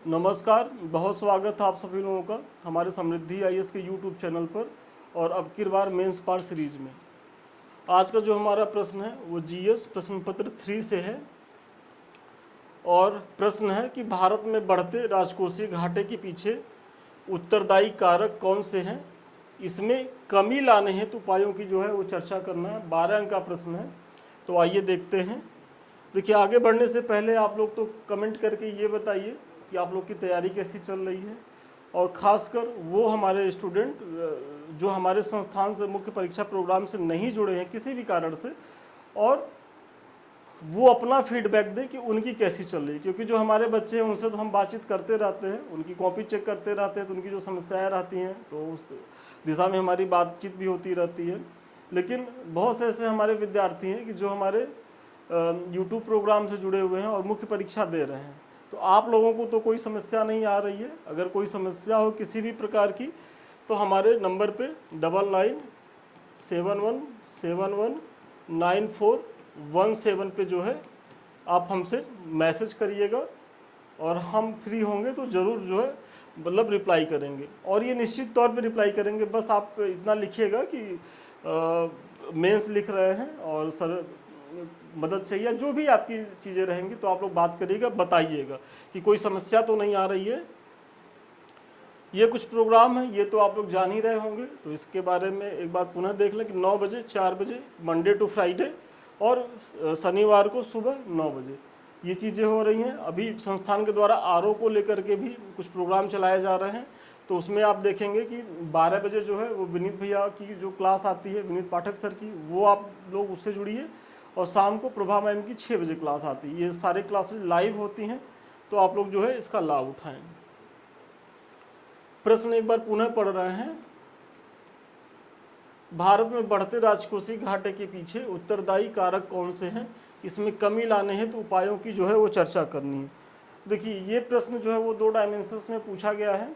नमस्कार, बहुत स्वागत है आप सभी लोगों का हमारे समृद्धि आईएएस के यूट्यूब चैनल पर और अब की बार मेंस पार्ट सीरीज में। आज का जो हमारा प्रश्न है वो जीएस प्रश्न पत्र 3 से है और प्रश्न है कि भारत में बढ़ते राजकोषीय घाटे के पीछे उत्तरदायी कारक कौन से हैं, इसमें कमी लाने हेतु उपायों की जो है वो चर्चा करना है। 12 अंक का प्रश्न है, तो आइए देखते हैं। देखिए, आगे बढ़ने से पहले आप लोग तो कमेंट करके ये बताइए कि आप लोग की तैयारी कैसी चल रही है, और ख़ासकर वो हमारे स्टूडेंट जो हमारे संस्थान से मुख्य परीक्षा प्रोग्राम से नहीं जुड़े हैं किसी भी कारण से, और वो अपना फीडबैक दें कि उनकी कैसी चल रही है। क्योंकि जो हमारे बच्चे हैं उनसे तो हम बातचीत करते रहते हैं, उनकी कॉपी चेक करते रहते हैं, तो उनकी जो समस्याएं रहती हैं तो उस दिशा में हमारी बातचीत भी होती रहती है। लेकिन बहुत से ऐसे हमारे विद्यार्थी हैं कि जो हमारे यूट्यूब प्रोग्राम से जुड़े हुए हैं और मुख्य परीक्षा दे रहे हैं, तो आप लोगों को तो कोई समस्या नहीं आ रही है। अगर कोई समस्या हो किसी भी प्रकार की तो हमारे नंबर पे 9971171941 पे जो है आप हमसे मैसेज करिएगा और हम फ्री होंगे तो ज़रूर जो है मतलब रिप्लाई करेंगे, और ये निश्चित तौर पे रिप्लाई करेंगे। बस आप इतना लिखिएगा कि मेंस लिख रहे हैं और सर मदद चाहिए, जो भी आपकी चीज़ें रहेंगी तो आप लोग बात करिएगा, बताइएगा कि कोई समस्या तो नहीं आ रही है। ये कुछ प्रोग्राम है, ये तो आप लोग जान ही रहे होंगे, तो इसके बारे में एक बार पुनः देख लें कि 9 बजे 4 बजे मंडे टू फ्राइडे और शनिवार को सुबह 9 बजे ये चीज़ें हो रही हैं। अभी संस्थान के द्वारा आरओ को लेकर के भी कुछ प्रोग्राम चलाए जा रहे हैं, तो उसमें आप देखेंगे कि 12 बजे जो है वो विनीत भैया की जो क्लास आती है, विनीत पाठक सर की, वो आप लोग उससे जुड़िए। और शाम को प्रभा मैम की 6 बजे क्लास आती है। ये सारे क्लासेज लाइव होती हैं, तो आप लोग जो है इसका लाभ उठाएं। प्रश्न एक बार पुनः पढ़ रहे हैं। भारत में बढ़ते राजकोषीय घाटे के पीछे उत्तरदायी कारक कौन से हैं, इसमें कमी लाने हैं तो उपायों की जो है वो चर्चा करनी है। देखिए, ये प्रश्न जो है वो 2 डायमेंशंस में पूछा गया है,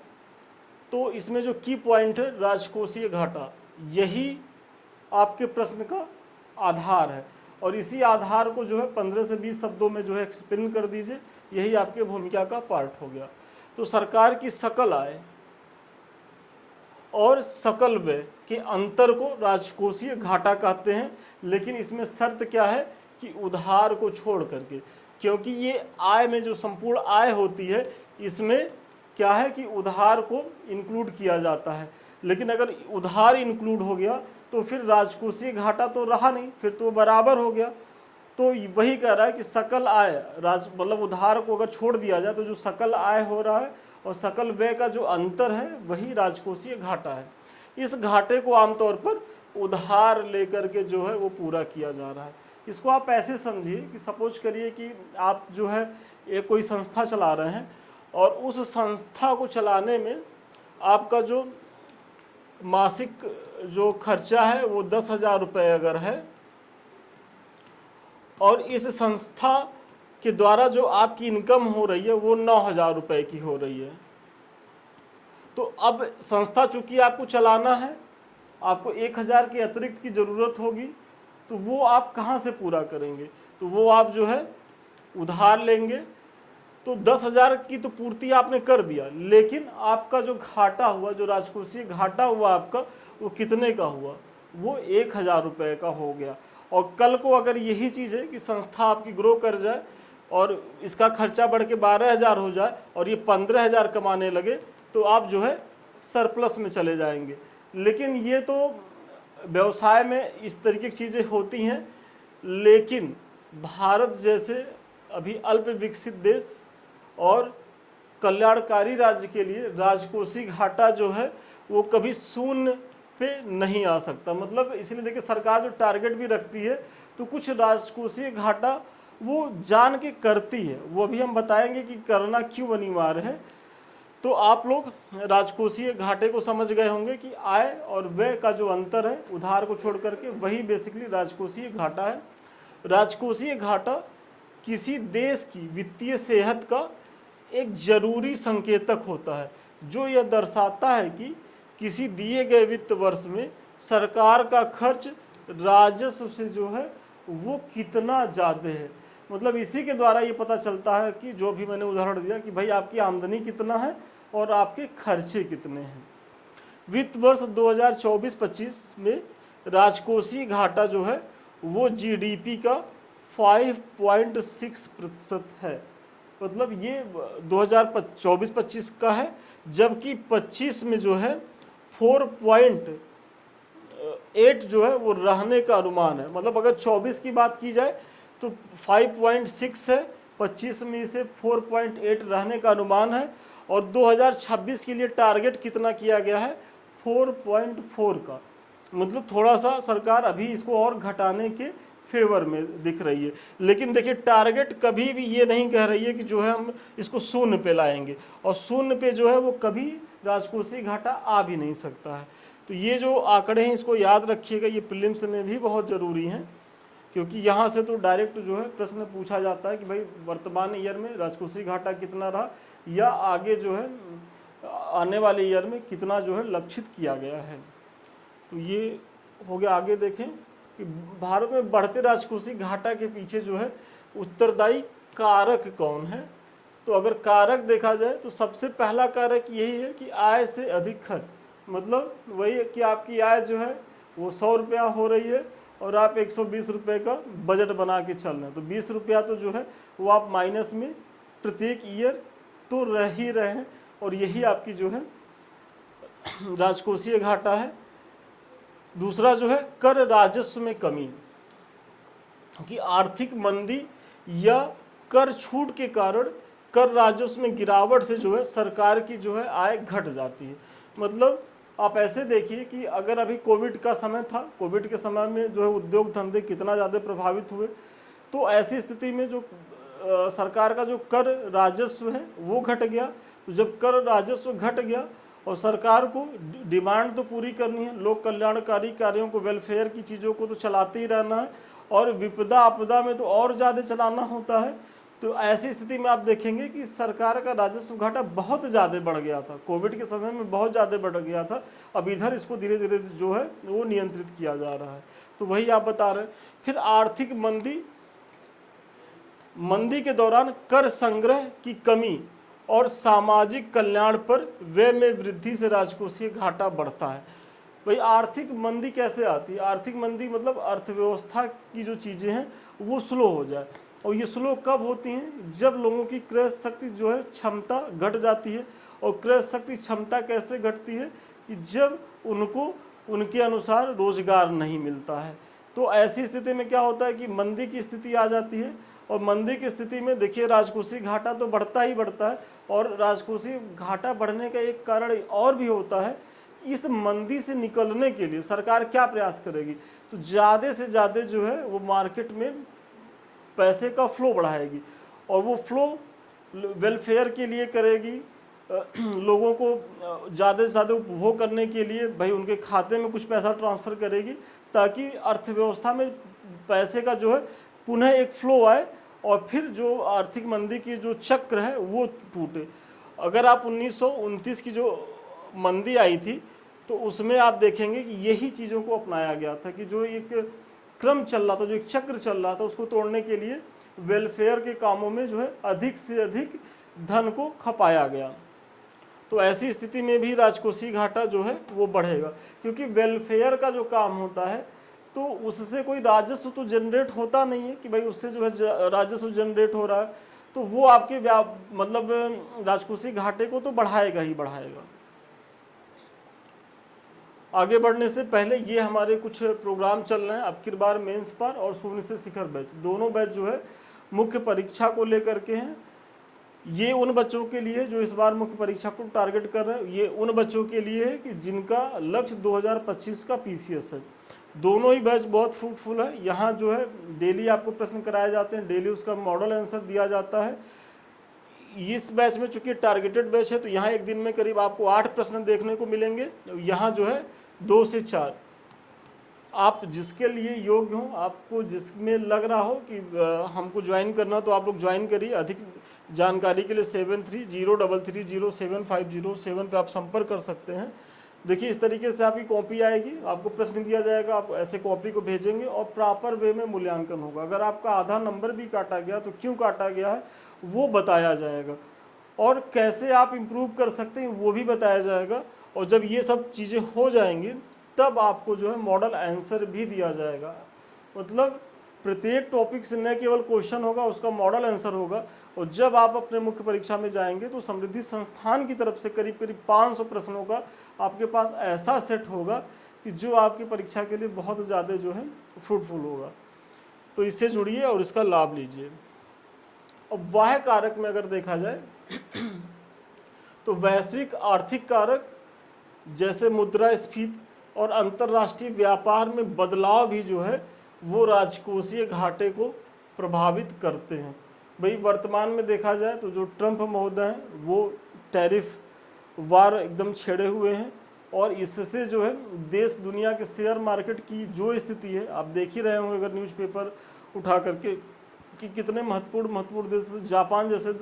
तो इसमें जो की पॉइंट है राजकोषीय घाटा, यही आपके प्रश्न का आधार है, और इसी आधार को जो है 15 से 20 शब्दों में जो है एक्सप्लेन कर दीजिए। यही आपके भूमिका का पार्ट हो गया। तो सरकार की सकल आय और सकल व्यय के अंतर को राजकोषीय घाटा कहते हैं, लेकिन इसमें शर्त क्या है कि उधार को छोड़ करके, क्योंकि ये आय में जो संपूर्ण आय होती है इसमें क्या है कि उधार को इंक्लूड किया जाता है। लेकिन अगर उधार इंक्लूड हो गया तो फिर राजकोषीय घाटा तो रहा नहीं, फिर तो बराबर हो गया। तो वही कह रहा है कि सकल आय मतलब उधार को अगर छोड़ दिया जाए तो जो सकल आय हो रहा है और सकल व्यय का जो अंतर है वही राजकोषीय घाटा है। इस घाटे को आमतौर पर उधार लेकर के जो है वो पूरा किया जा रहा है। इसको आप ऐसे समझिए कि सपोज करिए कि आप जो है एक कोई संस्था चला रहे हैं, और उस संस्था को चलाने में आपका जो मासिक जो खर्चा है वो 10,000 रुपये अगर है, और इस संस्था के द्वारा जो आपकी इनकम हो रही है वो 9,000 रुपये की हो रही है, तो अब संस्था चूंकि आपको चलाना है, आपको 1,000 की अतिरिक्त की ज़रूरत होगी, तो वो आप कहाँ से पूरा करेंगे? तो वो आप जो है उधार लेंगे। तो 10,000 की तो पूर्ति आपने कर दिया, लेकिन आपका जो घाटा हुआ, जो राजकोषीय घाटा हुआ आपका, वो कितने का हुआ? वो 1,000 रुपये का हो गया। और कल को अगर यही चीज़ है कि संस्था आपकी ग्रो कर जाए और इसका खर्चा बढ़ के 12,000 हो जाए और ये 15,000 कमाने लगे, तो आप जो है सरप्लस में चले जाएंगे। लेकिन ये तो व्यवसाय में इस तरीके की चीज़ें होती हैं, लेकिन भारत जैसे अभी अल्प विकसित देश और कल्याणकारी राज्य के लिए राजकोषीय घाटा जो है वो कभी शून्य पे नहीं आ सकता। मतलब इसलिए देखिए, सरकार जो टारगेट भी रखती है तो कुछ राजकोषीय घाटा वो जान के करती है, वो अभी हम बताएंगे कि करना क्यों अनिवार्य है। तो आप लोग राजकोषीय घाटे को समझ गए होंगे कि आय और व्यय का जो अंतर है उधार को छोड़ करके, वही बेसिकली राजकोषीय घाटा है। राजकोषीय घाटा किसी देश की वित्तीय सेहत का एक जरूरी संकेतक होता है, जो यह दर्शाता है कि किसी दिए गए वित्त वर्ष में सरकार का खर्च राजस्व से जो है वो कितना ज़्यादा है। मतलब इसी के द्वारा ये पता चलता है कि जो भी मैंने उदाहरण दिया कि भाई आपकी आमदनी कितना है और आपके खर्चे कितने हैं। वित्त वर्ष 2024-25 में राजकोषीय घाटा जो है वो जीडीपी का 5.6% है। मतलब ये 2024-25 का है, जबकि 25 में जो है 4.8 जो है वो रहने का अनुमान है। मतलब अगर 24 की बात की जाए तो 5.6 है, 25 में इसे 4.8 रहने का अनुमान है, और 2026 के लिए टारगेट कितना किया गया है, 4.4 का। मतलब थोड़ा सा सरकार अभी इसको और घटाने के फेवर में दिख रही है। लेकिन देखिए टारगेट कभी भी ये नहीं कह रही है कि जो है हम इसको शून्य पे लाएंगे, और शून्य पे जो है वो कभी राजकोषीय घाटा आ भी नहीं सकता है। तो ये जो आंकड़े हैं इसको याद रखिएगा, ये प्रीलिम्स में भी बहुत ज़रूरी हैं, क्योंकि यहाँ से तो डायरेक्ट जो है प्रश्न पूछा जाता है कि भाई वर्तमान ईयर में राजकोषीय घाटा कितना रहा, या आगे जो है आने वाले ईयर में कितना जो है लक्षित किया गया है। तो ये हो गया। आगे देखें कि भारत में बढ़ते राजकोषीय घाटा के पीछे जो है उत्तरदायी कारक कौन है। तो अगर कारक देखा जाए तो सबसे पहला कारक यही है कि आय से अधिक खर्च। मतलब वही है कि आपकी आय जो है वो 100 रुपया हो रही है और आप 120 रुपये का बजट बना के चल रहे हैं, तो 20 रुपया तो जो है वो आप माइनस में प्रत्येक ईयर तो रह ही रहे हैं, और यही आपकी जो है राजकोषीय घाटा है। दूसरा जो है कर राजस्व में कमी, कि आर्थिक मंदी या कर छूट के कारण कर राजस्व में गिरावट से जो है सरकार की जो है आय घट जाती है। मतलब आप ऐसे देखिए कि अगर अभी कोविड का समय था, कोविड के समय में जो है उद्योग धंधे कितना ज़्यादा प्रभावित हुए, तो ऐसी स्थिति में जो सरकार का जो कर राजस्व है वो घट गया। तो जब कर राजस्व घट गया और सरकार को डिमांड तो पूरी करनी है, लोक कल्याणकारी कार्यों को, वेलफेयर की चीज़ों को तो चलाते ही रहना है, और विपदा आपदा में तो और ज़्यादा चलाना होता है। तो ऐसी स्थिति में आप देखेंगे कि सरकार का राजस्व घाटा बहुत ज़्यादा बढ़ गया था, कोविड के समय में बहुत ज़्यादा बढ़ गया था। अब इधर इसको धीरे धीरे जो है वो नियंत्रित किया जा रहा है। तो वही आप बता रहे हैं। फिर आर्थिक मंदी के दौरान कर संग्रह की कमी और सामाजिक कल्याण पर व्यय में वृद्धि से राजकोषीय घाटा बढ़ता है। भाई आर्थिक मंदी कैसे आती है? आर्थिक मंदी मतलब अर्थव्यवस्था की जो चीज़ें हैं वो स्लो हो जाए, और ये स्लो कब होती हैं? जब लोगों की क्रय शक्ति जो है क्षमता घट जाती है। और क्रय शक्ति क्षमता कैसे घटती है? कि जब उनको उनके अनुसार रोजगार नहीं मिलता है। तो ऐसी स्थिति में क्या होता है कि मंदी की स्थिति आ जाती है, और मंदी की स्थिति में देखिए राजकोषीय घाटा तो बढ़ता ही बढ़ता है। और राजकोषीय घाटा बढ़ने का एक कारण और भी होता है, इस मंदी से निकलने के लिए सरकार क्या प्रयास करेगी? तो ज़्यादा से ज़्यादा जो है वो मार्केट में पैसे का फ्लो बढ़ाएगी, और वो फ्लो वेलफेयर के लिए करेगी, लोगों को ज़्यादा से ज़्यादा उपभोग करने के लिए भाई उनके खाते में कुछ पैसा ट्रांसफ़र करेगी, ताकि अर्थव्यवस्था में पैसे का जो है पुनः एक फ्लो आए, और फिर जो आर्थिक मंदी की जो चक्र है वो टूटे। अगर आप 1929 की जो मंदी आई थी तो उसमें आप देखेंगे कि यही चीज़ों को अपनाया गया था, कि जो एक क्रम चल रहा था, जो एक चक्र चल रहा था, उसको तोड़ने के लिए वेलफेयर के कामों में जो है अधिक से अधिक धन को खपाया गया। तो ऐसी स्थिति में भी राजकोषीय घाटा जो है वो बढ़ेगा, क्योंकि वेलफेयर का जो काम होता है तो उससे कोई राजस्व तो जनरेट होता नहीं है कि भाई उससे जो है राजस्व जनरेट हो रहा है, तो वो आपके मतलब राजकोषीय घाटे को तो बढ़ाएगा ही बढ़ाएगा। आगे बढ़ने से पहले ये हमारे कुछ प्रोग्राम चल रहे हैं अब की बार मेंस पर और शून्य से शिखर बैच, दोनों बैच जो है मुख्य परीक्षा को लेकर के हैं। ये उन बच्चों के लिए जो इस बार मुख्य परीक्षा को टारगेट कर रहे हैं, ये उन बच्चों के लिए है कि जिनका लक्ष्य 2025 का पीसीएस है। दोनों ही बैच बहुत फ्रूटफुल है। यहाँ जो है डेली आपको प्रश्न कराए जाते हैं, डेली उसका मॉडल आंसर दिया जाता है। इस बैच में चूंकि टारगेटेड बैच है तो यहाँ एक दिन में करीब आपको 8 प्रश्न देखने को मिलेंगे, यहाँ जो है 2 से 4। आप जिसके लिए योग्य हो, आपको जिसमें लग रहा हो कि हमको ज्वाइन करना, तो आप लोग ज्वाइन करिए। अधिक जानकारी के लिए 7303307507 पे आप संपर्क कर सकते हैं। देखिए इस तरीके से आपकी कॉपी आएगी, आपको प्रश्न दिया जाएगा, आप ऐसे कॉपी को भेजेंगे और प्रॉपर वे में मूल्यांकन होगा। अगर आपका आधा नंबर भी काटा गया तो क्यों काटा गया है वो बताया जाएगा, और कैसे आप इम्प्रूव कर सकते हैं वो भी बताया जाएगा। और जब ये सब चीज़ें हो जाएंगी तब आपको जो है मॉडल आंसर भी दिया जाएगा। मतलब प्रत्येक टॉपिक से न केवल क्वेश्चन होगा, उसका मॉडल आंसर होगा। और जब आप अपने मुख्य परीक्षा में जाएंगे तो समृद्धि संस्थान की तरफ से करीब करीब 500 प्रश्नों का आपके पास ऐसा सेट होगा कि जो आपकी परीक्षा के लिए बहुत ज़्यादा जो है फ्रूटफुल होगा। तो इससे जुड़िए और इसका लाभ लीजिए। अब वाह्य कारक में अगर देखा जाए तो वैश्विक आर्थिक कारक जैसे मुद्रास्फीति और अंतर्राष्ट्रीय व्यापार में बदलाव भी जो है वो राजकोषीय घाटे को प्रभावित करते हैं। भाई वर्तमान में देखा जाए तो जो ट्रंप महोदय हैं वो टैरिफ वार एकदम छेड़े हुए हैं, और इससे जो है देश दुनिया के शेयर मार्केट की जो स्थिति है आप देख ही रहे होंगे अगर न्यूज़पेपर उठा करके कि कितने महत्वपूर्ण देश, जापान जैसे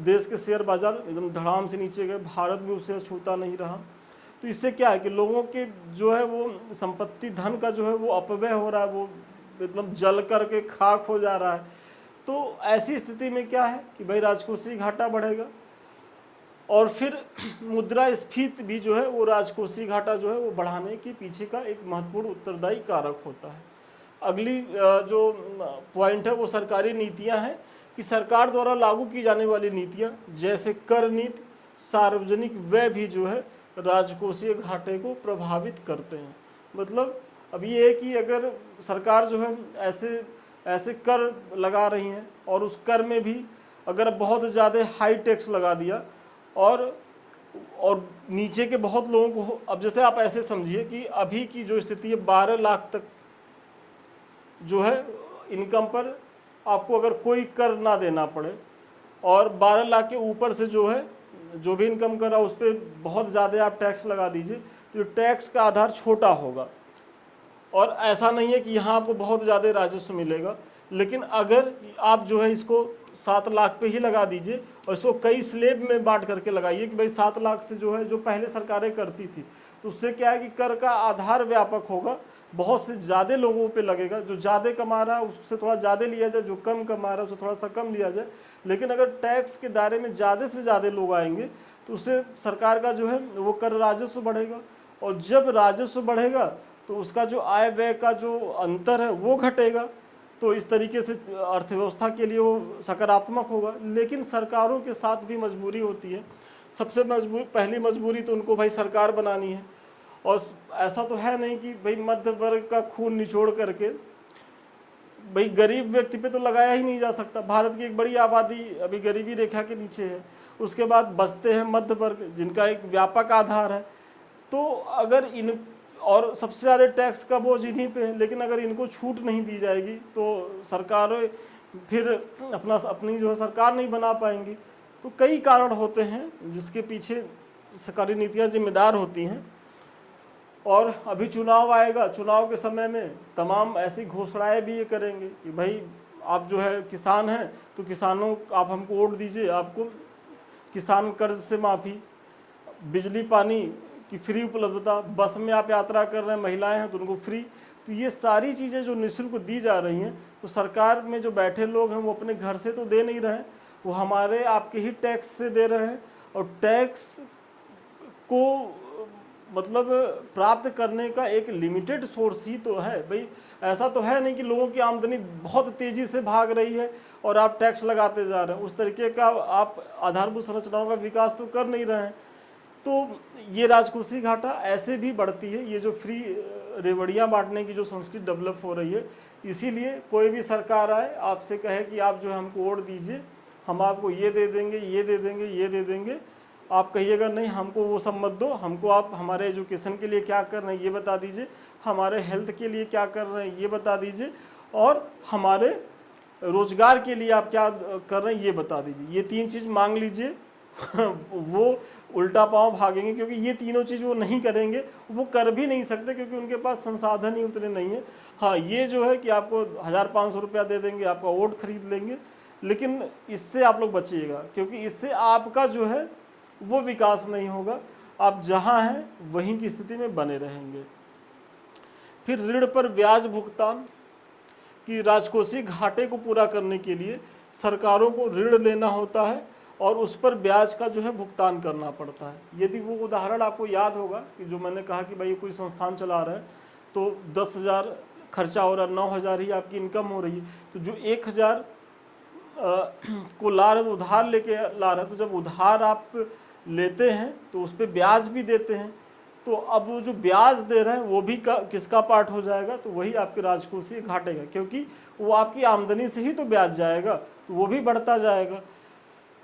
देश के शेयर बाजार एकदम धड़ाम से नीचे गए, भारत भी उसे छूता नहीं रहा। तो इससे क्या है कि लोगों के जो है वो संपत्ति धन का जो है वो अपव्यय हो रहा है, वो मतलब जल करके खाक हो जा रहा है। तो ऐसी स्थिति में क्या है कि भाई राजकोषीय घाटा बढ़ेगा, और फिर मुद्रास्फीति भी जो है वो राजकोषीय घाटा जो है वो बढ़ाने के पीछे का एक महत्वपूर्ण उत्तरदायी कारक होता है। अगली जो पॉइंट है वो सरकारी नीतियां हैं कि सरकार द्वारा लागू की जाने वाली नीतियां जैसे कर नीति, सार्वजनिक व्यय भी जो है राजकोषीय घाटे को प्रभावित करते हैं। मतलब अब ये है कि अगर सरकार जो है ऐसे कर लगा रही हैं और उस कर में भी अगर बहुत ज़्यादा हाई टैक्स लगा दिया और नीचे के बहुत लोगों को, अब जैसे आप ऐसे समझिए कि अभी की जो स्थिति है 12 लाख तक जो है इनकम पर आपको अगर कोई कर ना देना पड़े, और 12 लाख के ऊपर से जो है जो भी इनकम कर रहा है उस पर बहुत ज़्यादा आप टैक्स लगा दीजिए तो टैक्स का आधार छोटा होगा। और ऐसा नहीं है कि यहाँ आपको बहुत ज़्यादा राजस्व मिलेगा, लेकिन अगर आप जो है इसको 7 लाख पे ही लगा दीजिए और इसको कई स्लेब में बांट करके लगाइए कि भाई 7 लाख से जो है जो पहले सरकारें करती थी, तो उससे क्या है कि कर का आधार व्यापक होगा, बहुत से ज़्यादा लोगों पे लगेगा। जो ज़्यादा कमा रहा है उससे थोड़ा ज़्यादा लिया जाए, जो कम कमा रहा है उससे थोड़ा सा कम लिया जाए। लेकिन अगर टैक्स के दायरे में ज़्यादा से ज़्यादा लोग आएंगे तो उससे सरकार का जो है वो कर राजस्व बढ़ेगा, और जब राजस्व बढ़ेगा तो उसका जो आय व्यय का जो अंतर है वो घटेगा। तो इस तरीके से अर्थव्यवस्था के लिए वो सकारात्मक होगा। लेकिन सरकारों के साथ भी मजबूरी होती है। सबसे पहली मजबूरी तो उनको भाई सरकार बनानी है, और ऐसा तो है नहीं कि भाई मध्य वर्ग का खून निचोड़ करके भाई गरीब व्यक्ति पे तो लगाया ही नहीं जा सकता। भारत की एक बड़ी आबादी अभी गरीबी रेखा के नीचे है, उसके बाद बचते हैं मध्य वर्ग जिनका एक व्यापक आधार है। तो अगर इन और सबसे ज़्यादा टैक्स का बोझ इन्हीं पे है, लेकिन अगर इनको छूट नहीं दी जाएगी तो सरकारें फिर अपनी जो है सरकार नहीं बना पाएंगी। तो कई कारण होते हैं जिसके पीछे सरकारी नीतियाँ जिम्मेदार होती हैं। और अभी चुनाव आएगा, चुनाव के समय में तमाम ऐसी घोषणाएं भी ये करेंगे कि भाई आप जो है किसान हैं तो किसानों आप हमको वोट दीजिए, आपको किसान कर्ज से माफ़ी, बिजली पानी की फ्री उपलब्धता, बस में आप यात्रा कर रहे हैं महिलाएं हैं तो उनको फ्री। तो ये सारी चीज़ें जो निःशुल्क दी जा रही हैं, तो सरकार में जो बैठे लोग हैं वो अपने घर से तो दे नहीं रहे हैं, वो हमारे आपके ही टैक्स से दे रहे हैं। और टैक्स को मतलब प्राप्त करने का एक लिमिटेड सोर्स ही तो है भाई। ऐसा तो है नहीं कि लोगों की आमदनी बहुत तेज़ी से भाग रही है और आप टैक्स लगाते जा रहे हैं, उस तरीके का आप आधारभूत संरचनाओं का विकास तो कर नहीं रहे हैं। तो ये राजकोषीय घाटा ऐसे भी बढ़ती है, ये जो फ्री रेवड़ियाँ बांटने की जो संस्कृति डेवलप हो रही है। इसीलिए कोई भी सरकार आए आपसे कहे कि आप जो है हमको वोट दीजिए, हम आपको ये दे देंगे, ये दे देंगे, ये दे देंगे, आप कहिएगा नहीं हमको वो सब मत दो, हमको आप हमारे एजुकेशन के लिए क्या कर रहे हैं ये बता दीजिए, हमारे हेल्थ के लिए क्या कर रहे हैं ये बता दीजिए, और हमारे रोजगार के लिए आप क्या कर रहे हैं ये बता दीजिए। ये 3 चीज़ मांग लीजिए वो उल्टा पांव भागेंगे, क्योंकि ये तीनों चीज़ वो नहीं करेंगे, वो कर भी नहीं सकते क्योंकि उनके पास संसाधन ही उतने नहीं है। हाँ ये जो है कि आपको 1500 रुपया दे देंगे, आपका वोट खरीद लेंगे, लेकिन इससे आप लोग बचिएगा, क्योंकि इससे आपका जो है वो विकास नहीं होगा। आप जहां हैं वहीं की स्थिति में बने रहेंगे। फिर ऋण पर ब्याज भुगतान, कि राजकोषीय घाटे को पूरा करने के लिए सरकारों को ऋण लेना होता है और उस पर ब्याज का जो है भुगतान करना पड़ता है। यदि वो उदाहरण आपको याद होगा कि जो मैंने कहा कि भाई कोई संस्थान चला रहा है तो 10,000 खर्चा हो रहा है, 9,000 ही आपकी इनकम हो रही है, तो जो 1,000 को ला रहे उधार लेके ला रहे हैं, तो जब उधार आप लेते हैं तो उस पर ब्याज भी देते हैं, तो अब वो जो ब्याज दे रहे हैं वो भी किसका पार्ट हो जाएगा, तो वही आपके राजकोषीय घाटे का, क्योंकि वो आपकी आमदनी से ही तो ब्याज जाएगा, तो वो भी बढ़ता जाएगा।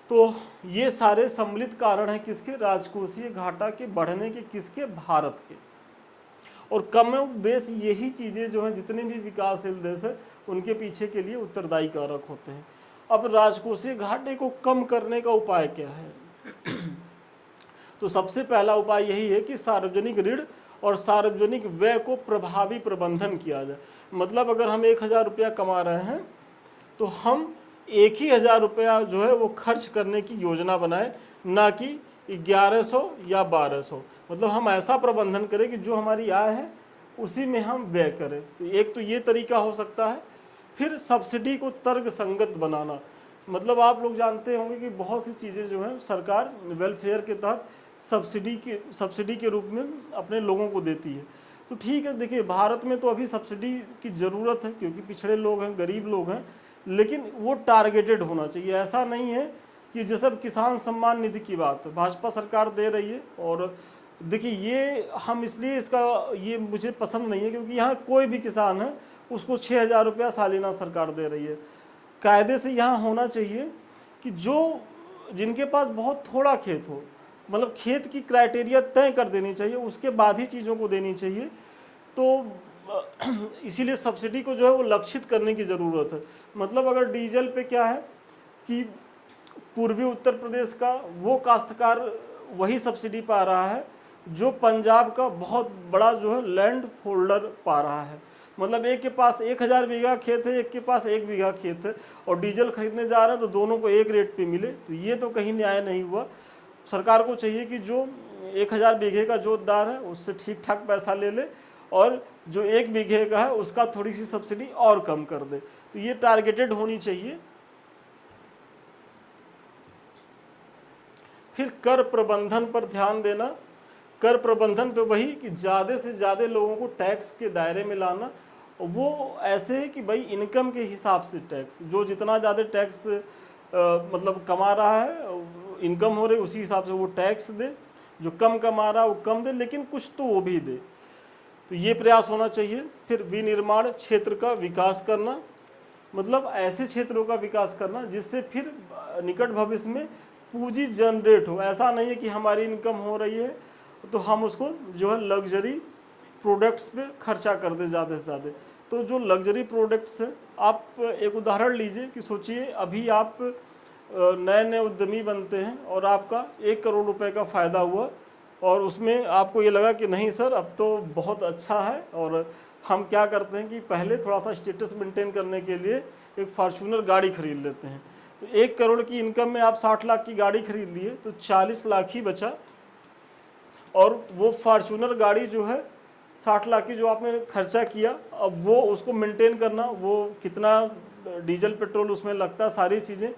तो ये सारे सम्मिलित कारण हैं किसके, राजकोषीय घाटा के बढ़ने के, किसके, भारत के। और कम बेस यही चीज़ें जो हैं जितने भी विकासशील देश है उनके पीछे के लिए उत्तरदायी कारक होते हैं। अब राजकोषीय घाटे को कम करने का उपाय क्या है? तो सबसे पहला उपाय यही है कि सार्वजनिक ऋण और सार्वजनिक व्यय को प्रभावी प्रबंधन किया जाए। मतलब अगर हम 1,000 रुपया कमा रहे हैं तो हम 1,000 रुपया जो है वो खर्च करने की योजना बनाए, ना कि 1,100 या 1,200। मतलब हम ऐसा प्रबंधन करें कि जो हमारी आय है उसी में हम व्यय करें। तो एक तो ये तरीका हो सकता है। फिर सब्सिडी को तर्कसंगत बनाना, मतलब आप लोग जानते होंगे कि बहुत सी चीज़ें जो हैं सरकार वेलफेयर के तहत सब्सिडी के रूप में अपने लोगों को देती है। तो ठीक है, देखिए भारत में तो अभी सब्सिडी की ज़रूरत है क्योंकि पिछड़े लोग हैं, गरीब लोग हैं, लेकिन वो टारगेटेड होना चाहिए। ऐसा नहीं है कि जैसे किसान सम्मान निधि की बात है भाजपा सरकार दे रही है, और देखिए ये हम इसलिए ये मुझे पसंद नहीं है क्योंकि यहाँ कोई भी किसान है उसको 6,000 रुपया सालाना सरकार दे रही है। कायदे से यहाँ होना चाहिए कि जिनके पास बहुत थोड़ा खेत हो, मतलब खेत की क्राइटेरिया तय कर देनी चाहिए, उसके बाद ही चीज़ों को देनी चाहिए। तो इसीलिए सब्सिडी को जो है वो लक्षित करने की ज़रूरत है। मतलब अगर डीजल पे क्या है कि पूर्वी उत्तर प्रदेश का वो काश्तकार वही सब्सिडी पा रहा है जो पंजाब का बहुत बड़ा जो है लैंड होल्डर पा रहा है। मतलब एक के पास 1,000 बीघा खेत है, एक के पास 1 बीघा खेत है, और डीजल खरीदने जा रहे हैं तो दोनों को एक रेट पे मिले, तो ये तो कहीं न्याय नहीं हुआ। सरकार को चाहिए कि जो 1,000 बीघे का जोतदार है उससे ठीक ठाक पैसा ले ले, और जो 1 बीघे का है उसका थोड़ी सी सब्सिडी और कम कर दे। तो ये टारगेटेड होनी चाहिए। फिर कर प्रबंधन पर ध्यान देना। कर प्रबंधन पे वही कि ज़्यादा से ज़्यादा लोगों को टैक्स के दायरे में लाना। वो ऐसे है कि भाई इनकम के हिसाब से टैक्स, जो जितना ज़्यादा टैक्स मतलब कमा रहा है, इनकम हो रही उसी हिसाब से वो टैक्स दे, जो कम कमा रहा है वो कम दे, लेकिन कुछ तो वो भी दे। तो ये प्रयास होना चाहिए। फिर विनिर्माण क्षेत्र का विकास करना, मतलब ऐसे क्षेत्रों का विकास करना जिससे फिर निकट भविष्य में पूंजी जनरेट हो। ऐसा नहीं है कि हमारी इनकम हो रही है तो हम उसको जो है लग्जरी प्रोडक्ट्स पे खर्चा कर दे ज़्यादा से ज़्यादा। तो जो लग्जरी प्रोडक्ट्स है, आप एक उदाहरण लीजिए कि सोचिए अभी आप नए नए उद्यमी बनते हैं और आपका 1 करोड़ रुपए का फ़ायदा हुआ, और उसमें आपको ये लगा कि नहीं सर अब तो बहुत अच्छा है, और हम क्या करते हैं कि पहले थोड़ा सा स्टेटस मेंटेन करने के लिए एक फॉर्च्यूनर गाड़ी खरीद लेते हैं। तो 1 करोड़ की इनकम में आप 60 लाख की गाड़ी खरीद लिए तो 40 लाख ही बचा, और वो फॉर्च्यूनर गाड़ी जो है 60 लाख की जो आपने खर्चा किया, अब वो उसको मेंटेन करना, वो कितना डीजल पेट्रोल उसमें लगता है, सारी चीज़ें,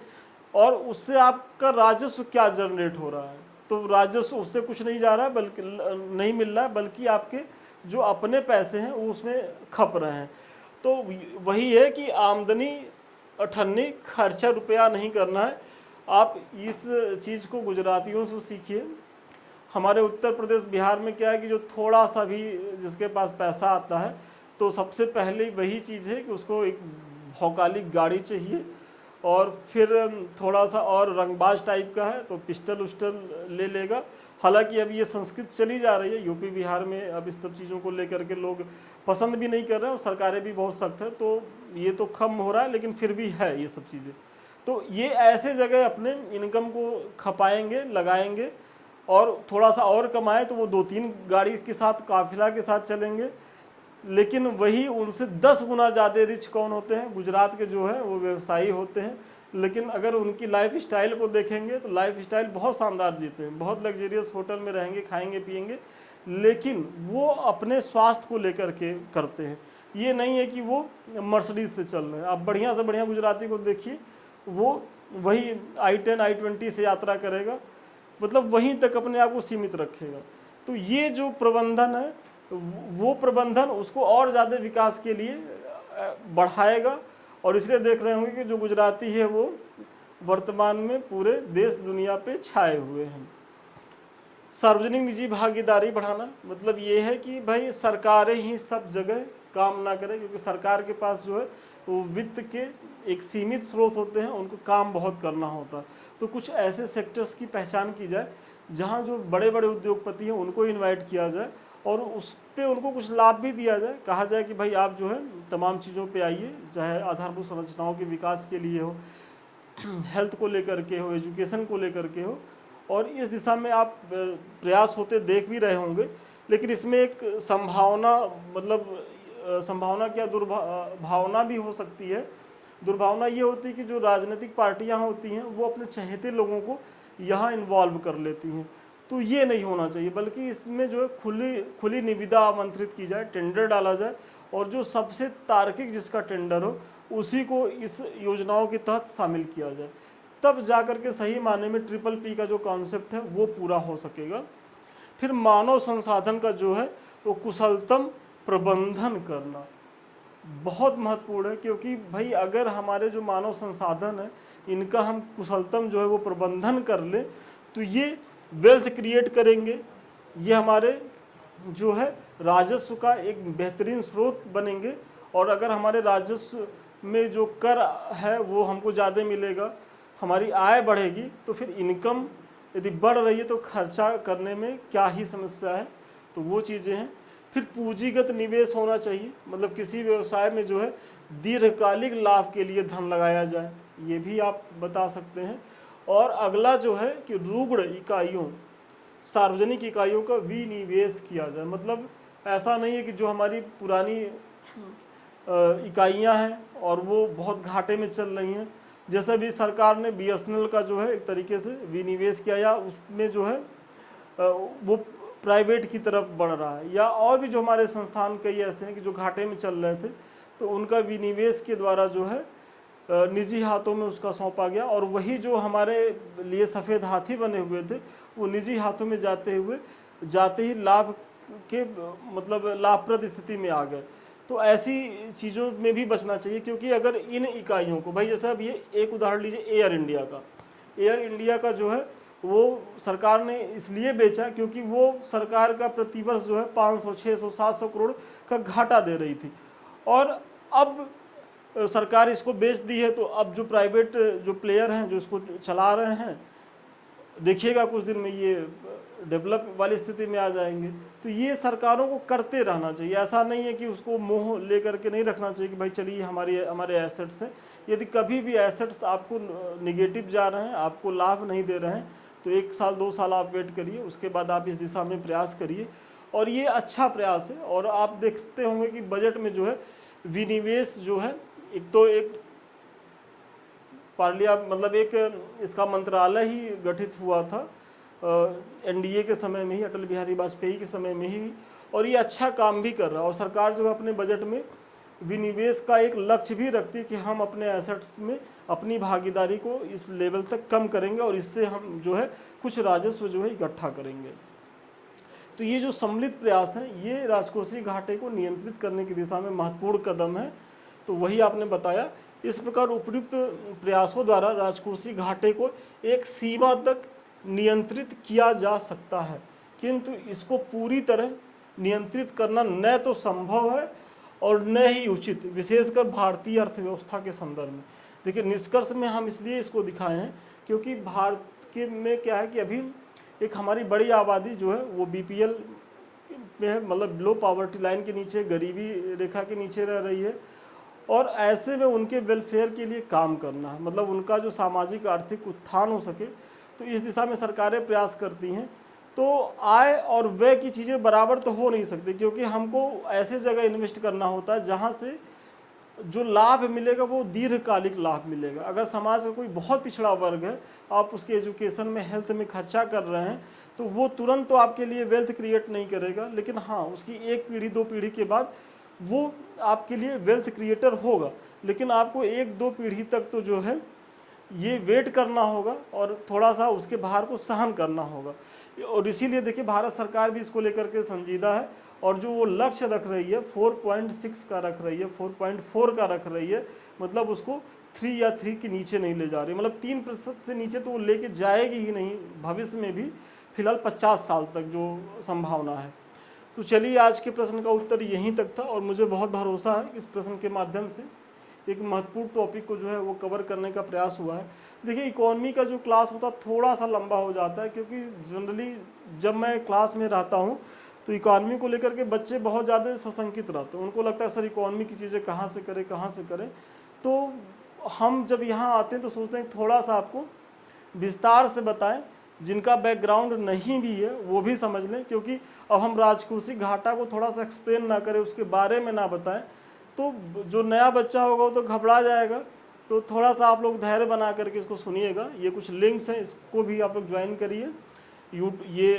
और उससे आपका राजस्व क्या जनरेट हो रहा है। तो राजस्व उससे कुछ नहीं जा रहा है, बल्कि नहीं मिल रहा है, बल्कि आपके जो अपने पैसे हैं वो उसमें खप रहे हैं। तो वही है कि आमदनी अठन्नी, खर्चा रुपया नहीं करना है। आप इस चीज़ को गुजरातियों से सीखिए। हमारे उत्तर प्रदेश बिहार में क्या है कि जो थोड़ा सा भी जिसके पास पैसा आता है तो सबसे पहले वही चीज़ है कि उसको एक भौकालिक गाड़ी चाहिए, और फिर थोड़ा सा और रंगबाज टाइप का है तो पिस्टल उस्टल ले लेगा। हालांकि अब ये संस्कृत चली जा रही है यूपी बिहार में, अब इस सब चीज़ों को लेकर के लोग पसंद भी नहीं कर रहे हैं और सरकारें भी बहुत सख्त है, तो ये तो कम हो रहा है, लेकिन फिर भी है ये सब चीज़ें। तो ये ऐसे जगह अपने इनकम को खपाएंगे, लगाएंगे, और थोड़ा सा और कमाए तो वो 2-3 गाड़ी के साथ, काफिला के साथ चलेंगे। लेकिन वही उनसे 10 गुना ज़्यादा रिच कौन होते हैं? गुजरात के जो है वो व्यवसायी होते हैं, लेकिन अगर उनकी लाइफ स्टाइल को देखेंगे तो लाइफ स्टाइल बहुत शानदार जीते हैं, बहुत लग्जरियस होटल में रहेंगे, खाएंगे पिएंगे, लेकिन वो अपने स्वास्थ्य को लेकर के करते हैं। ये नहीं है कि वो मर्सिडीज से चल रहे हैं। आप बढ़िया से बढ़िया गुजराती को देखिए, वो वही I-10 I-20 से यात्रा करेगा, मतलब वहीं तक अपने आप को सीमित रखेगा। तो ये जो प्रबंधन है, वो प्रबंधन उसको और ज़्यादा विकास के लिए बढ़ाएगा। और इसलिए देख रहे होंगे कि जो गुजराती है वो वर्तमान में पूरे देश दुनिया पे छाए हुए हैं। सार्वजनिक निजी भागीदारी बढ़ाना मतलब ये है कि भाई सरकारें ही सब जगह काम ना करें, क्योंकि सरकार के पास जो है वो वित्त के एक सीमित स्रोत होते हैं, उनको काम बहुत करना होता है। तो कुछ ऐसे सेक्टर्स की पहचान की जाए जहाँ जो बड़े बड़े उद्योगपति हैं उनको इनवाइट किया जाए और उस पर उनको कुछ लाभ भी दिया जाए। कहा जाए कि भाई आप जो है तमाम चीज़ों पे आइए, चाहे आधारभूत संरचनाओं के विकास के लिए हो, हेल्थ को लेकर के हो, एजुकेशन को लेकर के हो, और इस दिशा में आप प्रयास होते देख भी रहे होंगे। लेकिन इसमें एक संभावना, मतलब संभावना क्या दुर्भावना भी हो सकती है। दुर्भावना ये होती है कि जो राजनीतिक पार्टियां होती हैं वो अपने चहेते लोगों को यहाँ इन्वॉल्व कर लेती हैं। तो ये नहीं होना चाहिए, बल्कि इसमें जो है खुली निविदा आमंत्रित की जाए, टेंडर डाला जाए, और जो सबसे तार्किक जिसका टेंडर हो उसी को इस योजनाओं के तहत शामिल किया जाए। तब जाकर के सही माने में ट्रिपल P का जो कॉन्सेप्ट है वो पूरा हो सकेगा। फिर मानव संसाधन का जो है वो कुशलतम प्रबंधन करना बहुत महत्वपूर्ण है, क्योंकि भाई अगर हमारे जो मानव संसाधन है इनका हम कुशलतम जो है वो प्रबंधन कर ले तो ये वेल्थ क्रिएट करेंगे, ये हमारे जो है राजस्व का एक बेहतरीन स्रोत बनेंगे। और अगर हमारे राजस्व में जो कर है वो हमको ज़्यादा मिलेगा, हमारी आय बढ़ेगी, तो फिर इनकम यदि बढ़ रही है तो खर्चा करने में क्या ही समस्या है। तो वो चीज़ें हैं। फिर पूंजीगत निवेश होना चाहिए, मतलब किसी व्यवसाय में जो है दीर्घकालिक लाभ के लिए धन लगाया जाए, ये भी आप बता सकते हैं। और अगला जो है कि रुग्ण इकाइयों, सार्वजनिक इकाइयों का विनिवेश किया जाए। मतलब ऐसा नहीं है कि जो हमारी पुरानी इकाइयां हैं और वो बहुत घाटे में चल रही हैं, जैसे भी सरकार ने BSNL का जो है एक तरीके से विनिवेश किया, या उसमें जो है वो प्राइवेट की तरफ बढ़ रहा है, या और भी जो हमारे संस्थान कई ऐसे हैं कि जो घाटे में चल रहे थे, तो उनका विनिवेश के द्वारा जो है निजी हाथों में उसका सौंपा गया, और वही जो हमारे लिए सफ़ेद हाथी बने हुए थे वो निजी हाथों में जाते ही लाभ के मतलब लाभप्रद स्थिति में आ गए। तो ऐसी चीज़ों में भी बचना चाहिए, क्योंकि अगर इन इकाइयों को, भाई जैसे अब ये एक उदाहरण लीजिए एयर इंडिया का जो है वो सरकार ने इसलिए बेचा क्योंकि वो सरकार का प्रतिवर्ष जो है 500, 600, 700 करोड़ का घाटा दे रही थी, और अब सरकार इसको बेच दी है। तो अब जो प्राइवेट जो प्लेयर हैं जो इसको चला रहे हैं, देखिएगा कुछ दिन में ये डेवलप वाली स्थिति में आ जाएंगे। तो ये सरकारों को करते रहना चाहिए, ऐसा नहीं है कि उसको मोह लेकर के नहीं रखना चाहिए कि भाई चलिए हमारे एसेट्स हैं। यदि कभी भी एसेट्स आपको निगेटिव जा रहे हैं, आपको लाभ नहीं दे रहे हैं, तो 1 साल 2 साल आप वेट करिए, उसके बाद आप इस दिशा में प्रयास करिए। और ये अच्छा प्रयास है। और आप देखते होंगे कि बजट में जो है विनिवेश जो है एक मतलब एक इसका मंत्रालय ही गठित हुआ था NDA के समय में ही, अटल बिहारी वाजपेयी के समय में ही, और ये अच्छा काम भी कर रहा है। और सरकार जो है अपने बजट में विनिवेश का एक लक्ष्य भी रखती है कि हम अपने एसेट्स में अपनी भागीदारी को इस लेवल तक कम करेंगे और इससे हम जो है कुछ राजस्व जो है इकट्ठा करेंगे। तो ये जो सम्मिलित प्रयास हैं ये राजकोषीय घाटे को नियंत्रित करने की दिशा में महत्वपूर्ण कदम है। तो वही आपने बताया। इस प्रकार उपयुक्त प्रयासों द्वारा राजकोषीय घाटे को एक सीमा तक नियंत्रित किया जा सकता है, किंतु इसको पूरी तरह नियंत्रित करना न तो संभव है और न ही उचित, विशेषकर भारतीय अर्थव्यवस्था के संदर्भ में। देखिए, निष्कर्ष में हम इसलिए इसको दिखाए हैं क्योंकि भारत के में क्या है कि अभी एक हमारी बड़ी आबादी जो है वो BPL में है, मतलब लो पॉवर्टी लाइन के नीचे, गरीबी रेखा के नीचे रह रही है। और ऐसे में उनके वेलफेयर के लिए काम करना है, मतलब उनका जो सामाजिक आर्थिक उत्थान हो सके, तो इस दिशा में सरकारें प्रयास करती हैं। तो आय और व्यय की चीज़ें बराबर तो हो नहीं सकती, क्योंकि हमको ऐसे जगह इन्वेस्ट करना होता है जहाँ से जो लाभ मिलेगा वो दीर्घकालिक लाभ मिलेगा। अगर समाज का कोई बहुत पिछड़ा वर्ग है, आप उसके एजुकेशन में, हेल्थ में खर्चा कर रहे हैं, तो वो तुरंत तो आपके लिए वेल्थ क्रिएट नहीं करेगा, लेकिन हाँ उसकी 1 पीढ़ी 2 पीढ़ी के बाद वो आपके लिए वेल्थ क्रिएटर होगा। लेकिन आपको 1-2 पीढ़ी तक तो जो है ये वेट करना होगा और थोड़ा सा उसके भार को सहन करना होगा। और इसीलिए देखिए भारत सरकार भी इसको लेकर के संजीदा है, और जो वो लक्ष्य रख रही है 4.6 का रख रही है, 4.4 का रख रही है, मतलब उसको 3 या 3 के नीचे नहीं ले जा रही, मतलब 3% से नीचे तो वो लेके जाएगी ही नहीं भविष्य में भी, फिलहाल 50 साल तक जो संभावना है। तो चलिए आज के प्रश्न का उत्तर यहीं तक था, और मुझे बहुत भरोसा है कि इस प्रश्न के माध्यम से एक महत्वपूर्ण टॉपिक को जो है वो कवर करने का प्रयास हुआ है। देखिए इकोनॉमी का जो क्लास होता है थोड़ा सा लंबा हो जाता है, क्योंकि जनरली जब मैं क्लास में रहता हूँ तो इकोनॉमी को लेकर के बच्चे बहुत ज़्यादा सशंकित रहते हैं। उनको लगता है सर इकोनॉमी की चीज़ें कहाँ से करें कहाँ से करें। तो हम जब यहाँ आते हैं तो सोचते हैं थोड़ा सा आपको विस्तार से बताएं, जिनका बैकग्राउंड नहीं भी है वो भी समझ लें, क्योंकि अब हम राजकोषीय घाटा को थोड़ा सा एक्सप्लेन ना करें, उसके बारे में ना बताएं, तो जो नया बच्चा होगा वो तो घबरा जाएगा। तो थोड़ा सा आप लोग धैर्य बना करके इसको सुनिएगा। ये कुछ लिंक्स हैं, इसको भी आप लोग ज्वाइन करिए। ये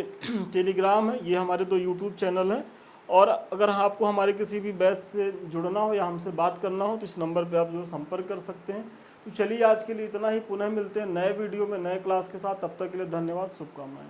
टेलीग्राम है, ये हमारे 2 यूट्यूब चैनल हैं, और अगर आपको हमारे किसी भी बैच से जुड़ना हो या हमसे बात करना हो तो इस नंबर पे आप जो संपर्क कर सकते हैं। तो चलिए आज के लिए इतना ही, पुनः मिलते हैं नए वीडियो में नए क्लास के साथ। तब तक के लिए धन्यवाद, शुभकामनाएं।